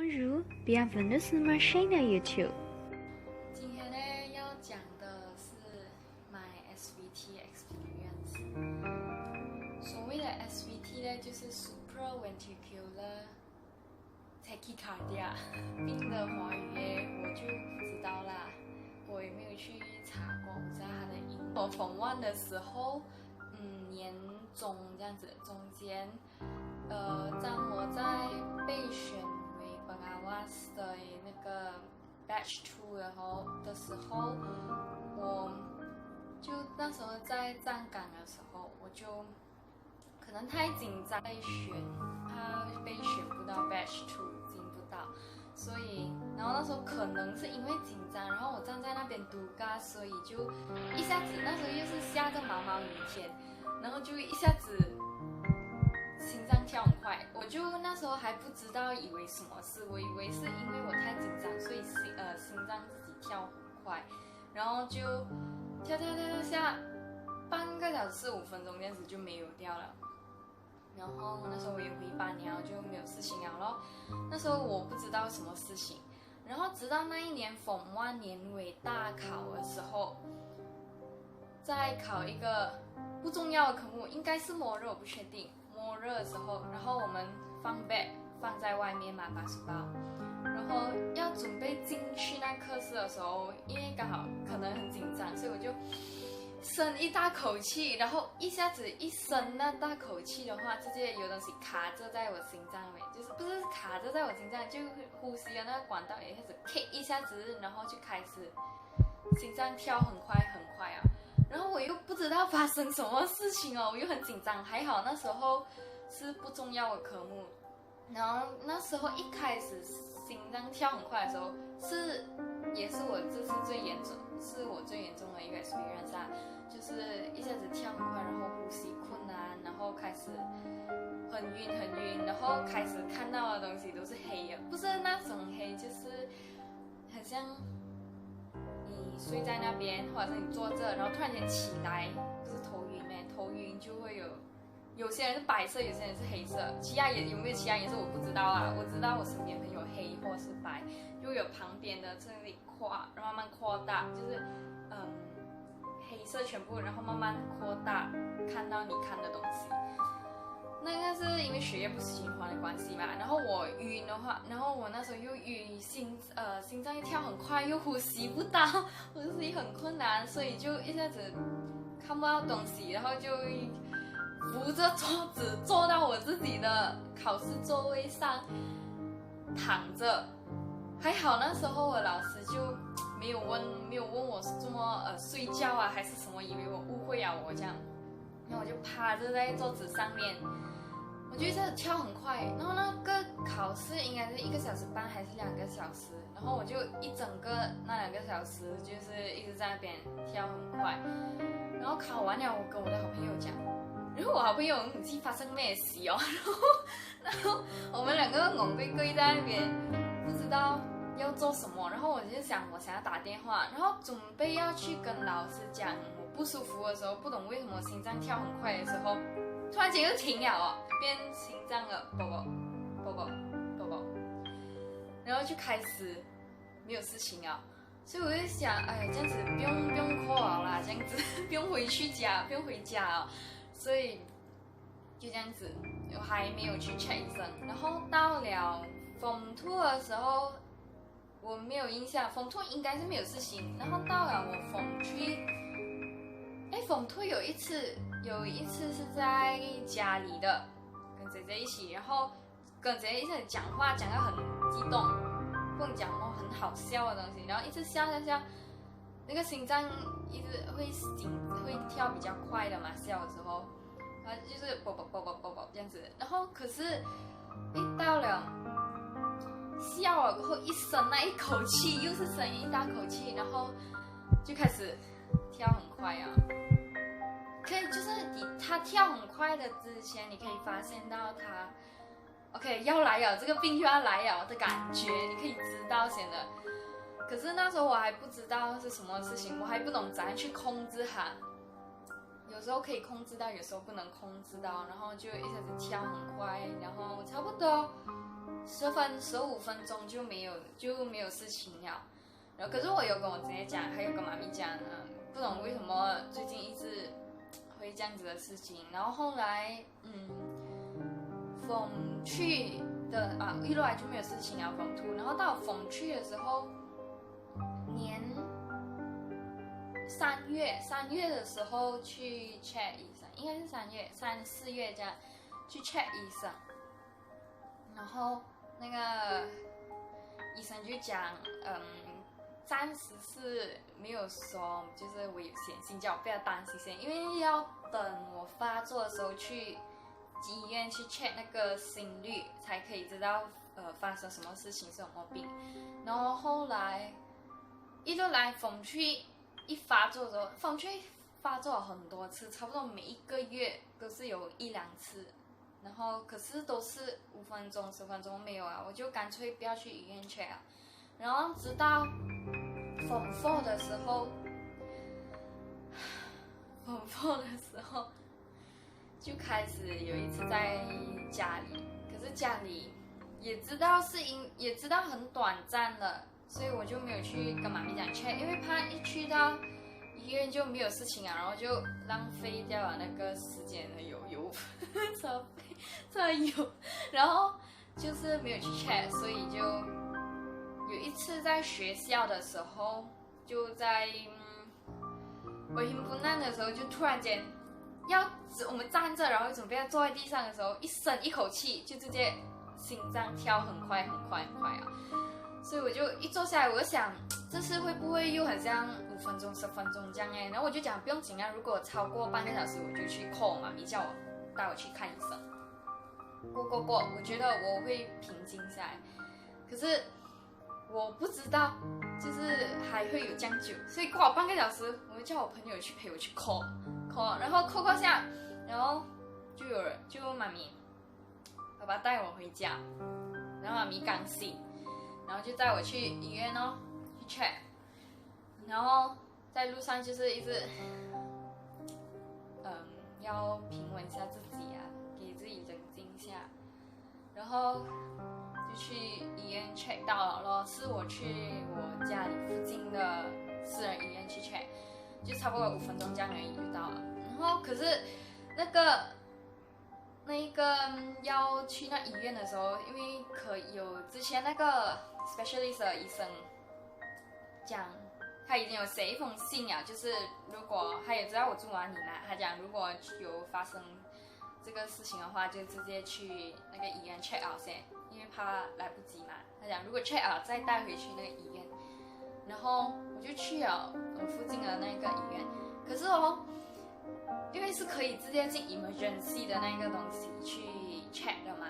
Bonjour, bienvenue sur ma chaîne YouTube。今天呢要讲的是 my SVT experience。所谓的 SVT 呢，就是 supraventricular tachycardia， 病的华语呢我就不知道啦，我也没有去查过，不知道它的英文。我Form 1的时候，年中这样子，中间，当我在备选为Pengawas的那个 Batch 2的时候，我就那时候在站岗的时候，我就可能太紧张被选，怕被选不到 Batch 2进不到，所以然后那时候可能是因为紧张，然后我站在那边读嘎，所以就一下子那时候又是下着毛毛雨天，然后就一下子心脏跳很快，我就那时候还不知道以为什么事，我以为是因为我太紧张，所以心脏自己跳很快，然后就跳下半个小时15分钟这样子就没有掉了。然后那时候我也回班了，就没有事情了咯。那时候我不知道什么事情，然后直到那一年Form 1年尾大考的时候，在考一个不重要的科目，应该是末日，我不确定。末日的时候，然后我们放 bag 放在外面嘛，把书包，然后要准备进去那课室的时候，因为刚好可能很紧张，所以我就深一大口气，然后一下子一深那大口气的话，直接有东西卡着在我心脏里面，就是不是卡着在我心脏，就呼吸的那个管道也开始 kick 一下子，然后就开始心脏跳很快很快啊。然后我又不知道发生什么事情哦，我又很紧张，还好那时候是不重要的科目。然后那时候一开始心脏跳很快的时候，也是我这次最严重，是我最严重的一个 experience 啊，就是一下子跳很快，然后呼吸困难，然后开始很晕，然后开始看到的东西都是黑的，不是那种黑，就是很像你睡在那边，或者是你坐着，然后突然间起来，不是头晕咩？头晕就会有些人是白色，有些人是黑色，其他有没有其他颜色我不知道啊。我知道我身边朋友黑或是白，就有旁边的这里慢慢扩大，就是黑色全部，然后慢慢扩大，看到你看的东西。那个是因为血液不循环的关系嘛，然后我晕的话，然后我那时候又晕，心脏一跳很快，又呼吸不到，呼吸很困难，所以就一下子看不到东西，然后就扶着桌子坐到我自己的考试座位上躺着。还好那时候我老师就没有问我是怎么睡觉啊还是什么，以为我误会啊我这样，然后我就趴着在桌子上面，我就一直跳很快，然后那个考试应该是1个小时半还是2个小时，然后我就一整个那2个小时就是一直在那边跳很快，然后考完了我跟我的好朋友讲，然后我好朋友唔知发生咩事哦，然后我们2个戇居居在那边不知道要做什么，然后我就想我想要打电话，然后准备要去跟老师讲我不舒服的时候，不懂为什么心脏跳很快的时候，突然间又停了哦，变心脏的啵啵，然后就开始没有事情了，所以我就想，哎呀，这样子不用call了啦，这样子不用回家哦，所以就这样子，我还没有去 check 医生。然后到了Form 2的时候，我没有印象，Form 2应该是没有事情。然后到了我Form 3，Form 2有一次是在家里的，跟姐姐一起，然后跟姐姐一起讲话，讲得很激动，不能讲很好笑的东西，然后一直笑，那个心脏一直会跳比较快的嘛，笑的时候，然后就是啵这样子，然后可是到了笑了过后一生那一口气，又是生一大口气，然后就开始跳很快啊。可以就是他跳很快的之前，你可以发现到他 OK 要来了，这个病就要来了的感觉，你可以知道先的。可是那时候我还不知道是什么事情，我还不懂怎样去控制它。有时候可以控制到，有时候不能控制到，然后就一下子跳很快，然后差不多15分钟就没有事情了。然后可是我有跟我姐姐讲，还有跟妈咪讲不懂为什么最近一直会这样子的事情。然后后来风去的一路来就没有事情啊，风突。然后到风去的时候，年3月的时候去 check 医生，应该是3、4月这样去 check 医生。然后那个医生就讲，暂时是没有说就是危险性，叫我不要担心先，因为要等我发作的时候去医院去 check 那个心率，才可以知道发生什么事情，是什么病。然后后来一路来风区一发作的时候，风区发作了很多次，差不多每一个月都是有1-2次。然后可是都是5分钟、10分钟没有啊，我就干脆不要去医院 check 啊。然后直到风4的时候，就开始有一次在家里，可是家里也知道很短暂了，所以我就没有去跟妈咪讲 check， 因为怕一去到医院就没有事情啊，然后就浪费掉了那个时间的油车油，然后就是没有去 check， 所以就有一次在学校的时候，就在我很不难的时候，就突然间我们站着，然后准备要坐在地上的时候，一口气就直接心脏跳很快啊，所以我就一坐下来，我就想这次会不会又很像5分钟、10分钟这样哎？然后我就讲不用紧啊，如果超过半个小时，我就去 call 我妈咪叫我带我去看医生。过，我觉得我会平静下来，可是我不知道，就是还会有这样久，所以过了半个小时，我就叫我朋友去陪我去 call， 然后 call 下，然后就妈咪，爸爸带我回家，然后妈咪刚醒，然后就带我去医院去 check， 然后在路上就是一直要平稳一下自己啊，给自己冷静一下，然后就去医院 check 到了咯，是我去我家里附近的私人医院去 check， 就差不多5分钟这样而已就到了。然后可是那一个要去那医院的时候，因为有之前那个 specialist 的医生讲，他已经有写一封信啊，就是如果他也知道我住哪里啦，他讲如果有发生这个事情的话，就直接去那个医院 check out 先，因为怕来不及嘛。他讲如果 check out 再带回去那个医院，然后我就去了我附近的那个医院。可是因为是可以直接进 emergency 的那个东西去 check 的嘛，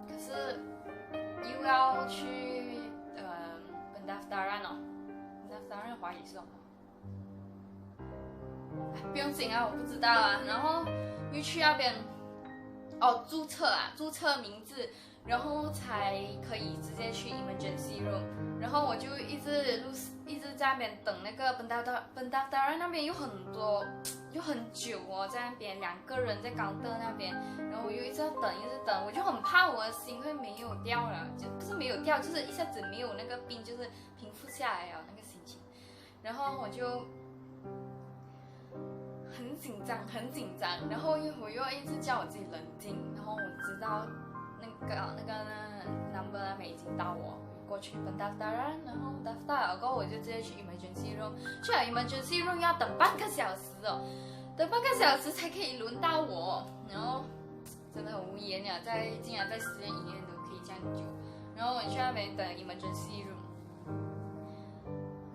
可是又要去pendaftaran pendaftaran 华语是什么？不用紧啊，我不知道啊。然后又去那边注册名字，然后才可以直接去 emergency room。然后我就一直在那边等那个pendaftaran那边有很久在那边2个人在高德那边，然后我又一直等，我就很怕我的心会没有掉了，就不是没有掉，就是一下子没有那个病，就是平复下来了那个心情，然后我就很紧张，然后我又一直叫我自己冷静，然后我知道那个 number 那边已经到我过去pendaftaran，然后pendaftar了过后我就直接去 emergency room， 去了 emergency room 要等半个小时等半个小时才可以轮到我，然后真的很无言了，竟然在私人医院都可以这样久，然后我去那边等 emergency room，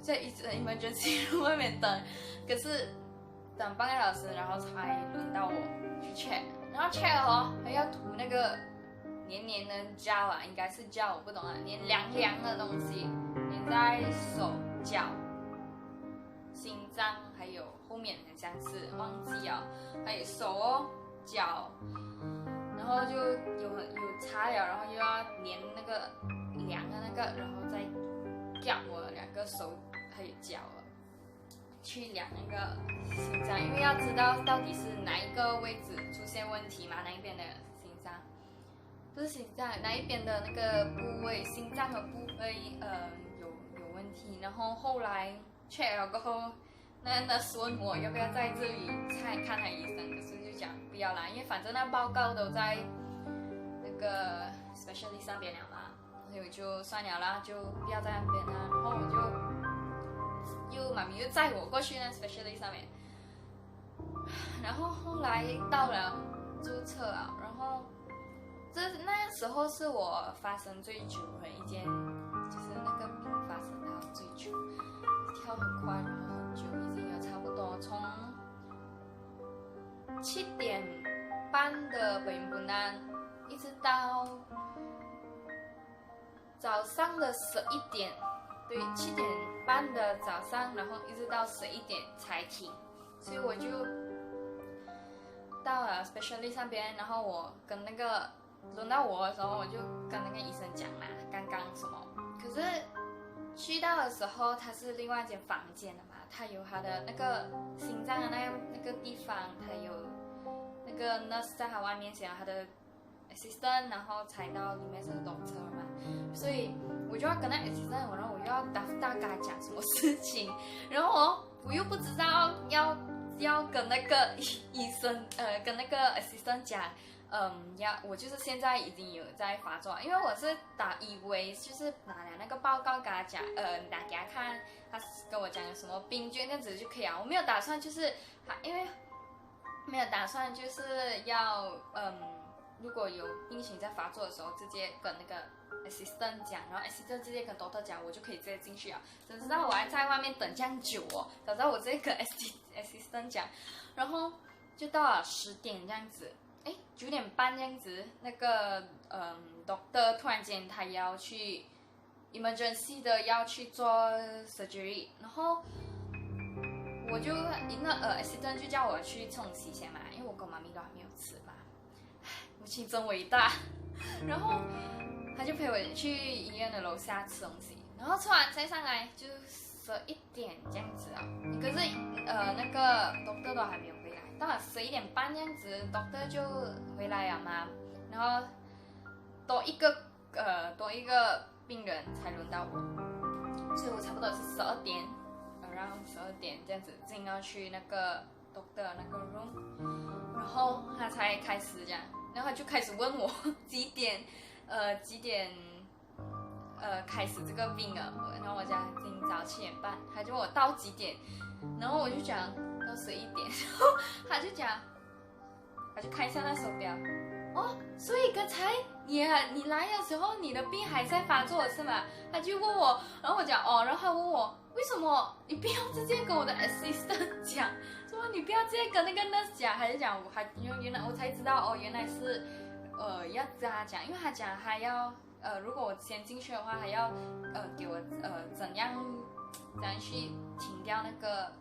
在emergency room 外面等，可是等半个小时，然后才轮到我去 check， 然后 check 了还要涂那个黏的胶啊，应该是胶，我不懂啊，黏凉的东西，黏在手脚、心脏还有后面很像是忘记了，还有手脚，然后就有擦了，然后又要黏那个凉的那个，然后再夹我2个手还有脚去量那个心脏，因为要知道到底是哪一个位置出现问题嘛，那一边的心脏。不是心脏哪一边的那个部位，心脏的部位有问题，然后后来 check 了过后，那时问我要不要在这里看他医生，可是就讲不要啦，因为反正那报告都在那个 specialist 上边了嘛，所以我就算了啦，就不要在那边啦，然后我就妈咪又载我过去那 specialist 上面，然后后来到了注册啊，然后那时候是我发生最久的一件，就是那个病发生到最久，跳很快，然后很久，已经有差不多从7点半的北本南，一直到早上的11点，对，7点半的早上，然后一直到11点才停，所以我就到了 specialist 那边，然后我跟那个轮到我的时候，我就跟那个医生讲嘛，刚刚什么，可是去到的时候，他是另外一间房间的嘛，他有他的那个心脏的那个地方，他有那个 nurse 在他外面写他的 assistant， 然后才到里面是 doctor 嘛，所以我就要跟那 assistant， 然后我又要大概讲什么事情，然后我又不知道要跟那个医生跟那个 assistant 讲。我就是现在已经有在发作，因为我是以为就是拿了那个报告给他讲，拿给他看，他跟我讲有什么病菌这样子就可以了。我没有打算就是因为没有打算就是要如果有病情在发作的时候，直接跟那个 assistant 讲，然后 assistant 直接跟 doctor 讲，我就可以直接进去了。谁知道我还在外面等这样久哦，早知道我直接跟 assistant 讲，然后就到了10点这样子。9点半这样子，那个doctor 突然间他要去 emergency 的要去做 surgery， 然后我就assistant 就叫我去冲洗先嘛，因为我跟妈咪都还没有吃嘛，母亲真伟大，然后他就陪我去医院的楼下吃东西，然后吃完再上来就11点这样子啊，可是那个 doctor 都还没有回来。到了11点半这样子 ，doctor 就回来了嘛，然后多一个病人才轮到我，所以我差不多是12点，around 12点这样子进到去那个 doctor 那个 room， 然后他才开始这样，然后他就开始问我几点开始这个病了，然后我讲今早7点半，他就问我到几点，然后我就讲到11点，然后他就看一下那手表，哦，所以刚才你来的时候，你的病还在发作是吗？他就问我，然后我讲哦，然后他问我为什么你不要直接跟我的 assistant 讲，说你不要直接跟那个 nurse 讲，还是讲原来我才知道哦，原来是要跟他讲，因为他讲他要如果我先进去的话，还要给我怎样去停掉那个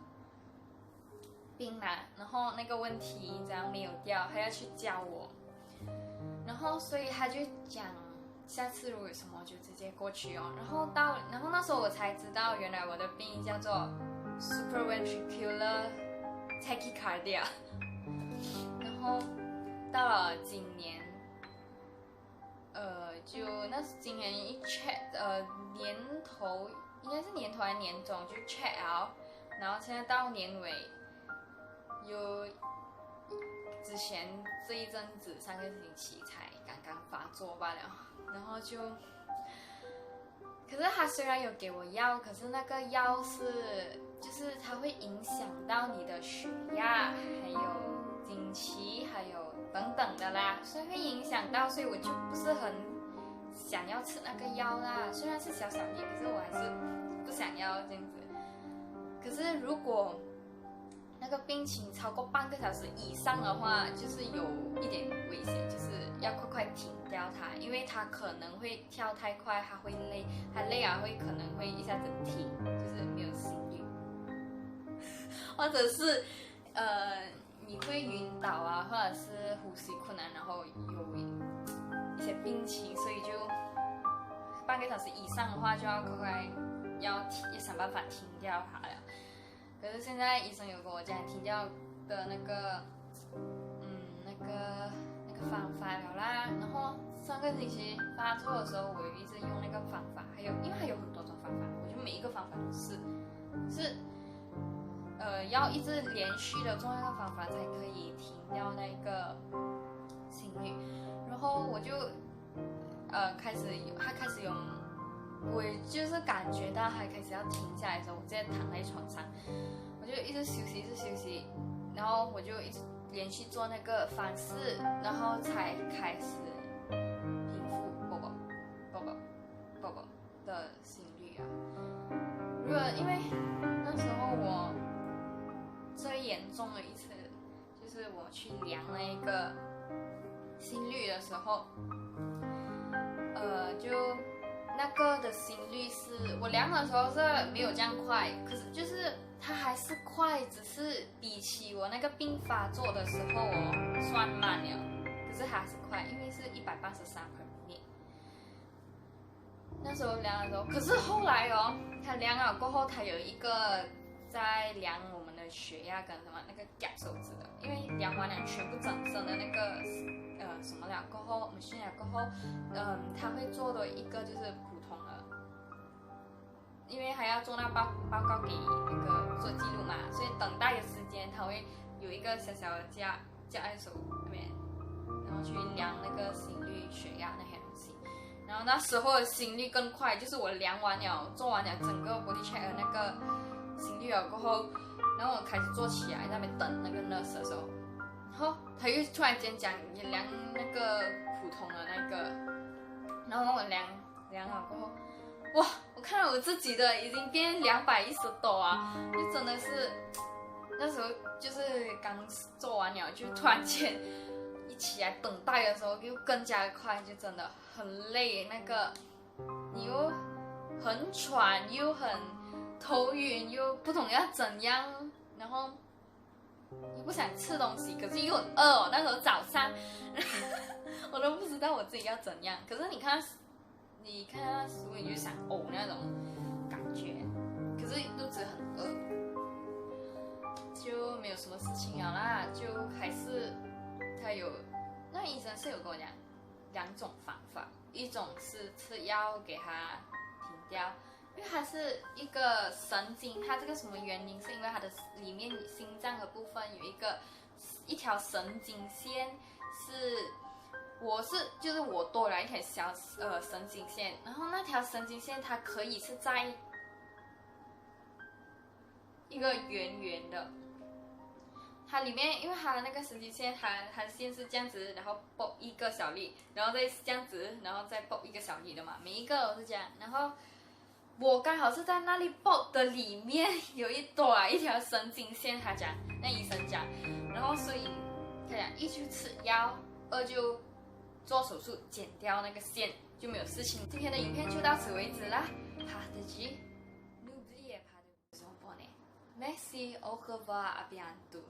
病嘛，然后那个问题怎样没有掉，还要去教我，然后所以他就讲下次如果有什么就直接过去哦，然后那时候我才知道原来我的病叫做 supraventricular tachycardia， 然后到了今年今年一 check 年头应该是年头还是年中就 check out， 然后现在到年尾有之前这一阵子3个星期才刚刚发作罢了，然后可是他虽然有给我药，可是那个药就是它会影响到你的血压，还有经期，还有等等的啦，所以会影响到，所以我就不是很想要吃那个药啦。虽然是小小粒，可是我还是不想要这样子。可是如果那个病情超过半个小时以上的话，就是有一点危险，就是要快停掉它，因为它可能会跳太快，它会累，它累啊会可能会一下子停，就是没有心率，或者是你会晕倒啊，或者是呼吸困难，然后有一些病情，所以就半个小时以上的话，就要快要想办法停掉它了。可是现在医生有跟我讲停掉的那个方法了啦，然后上个星期发作的时候，我有一直用那个方法，还有因为还有很多种方法，我就每一个方法都试，是要一直连续的做那个方法才可以停掉那个心率，然后我就它开始有，我就是感觉到它开始要停下来的时候，我直接躺在床上，我就一直休息，一直休息，然后我就一直连续做那个方式，然后才开始平复宝的心率啊。因为那时候我最严重的一次就是我去量那个心率的时候，就那个的心率是我量的时候是没有这样快，可是就是它还是快，只是比起我那个病发作的时候我算慢了，可是还是快，因为是183/min。那时候量的时候，可是后来它量了过后，它有一个在量我们的血压跟什么那个夹手指的，因为量完了全部整身的那个什么了过后，我们训练过后，他会做的一个就是普通的，因为还要做那报告给那个做记录嘛，所以等待的时间他会有一个小小的架在手那边，然后去量那个心率、血压那些东西。然后那时候的心率更快，就是我量完了、做完了整个 body check 的那个心率了过后，然后我开始坐起来在那边等那个 nurse 的时候，然后他又突然间讲也量那个普通的那个，然后我量了过后，哇！我看到我自己的已经变210多啊，就真的是那时候就是刚做完了，就突然间一起来等待的时候又更加快，就真的很累，那个你又很喘又很头晕又不懂要怎样，然后又不想吃东西，可是又很饿那时候早上我都不知道我自己要怎样，可是你看到食物你就想呕那种感觉，可是肚子很饿，就没有什么事情了啦，就还是那医生是有跟我讲2种方法，一种是吃药给他停掉，因为它是一个神经，它这个什么原因是因为它的里面心脏的部分有一条神经线就是我多了一条神经线，然后那条神经线它可以是在一个圆圆的，它里面因为它的那个神经线它的线是这样子，然后爆一个小粒，然后再这样子，然后再爆一个小粒的嘛，每一个都是这样，然后我刚好是在那里爆的里面有一条神经线，那医生讲，然后所以他讲一就吃药，二就做手术剪掉那个线，就没有事情。今天的影片就到此为止啦。N'oubliez pas de vous abonner. Merci, au revoir, à bientôt.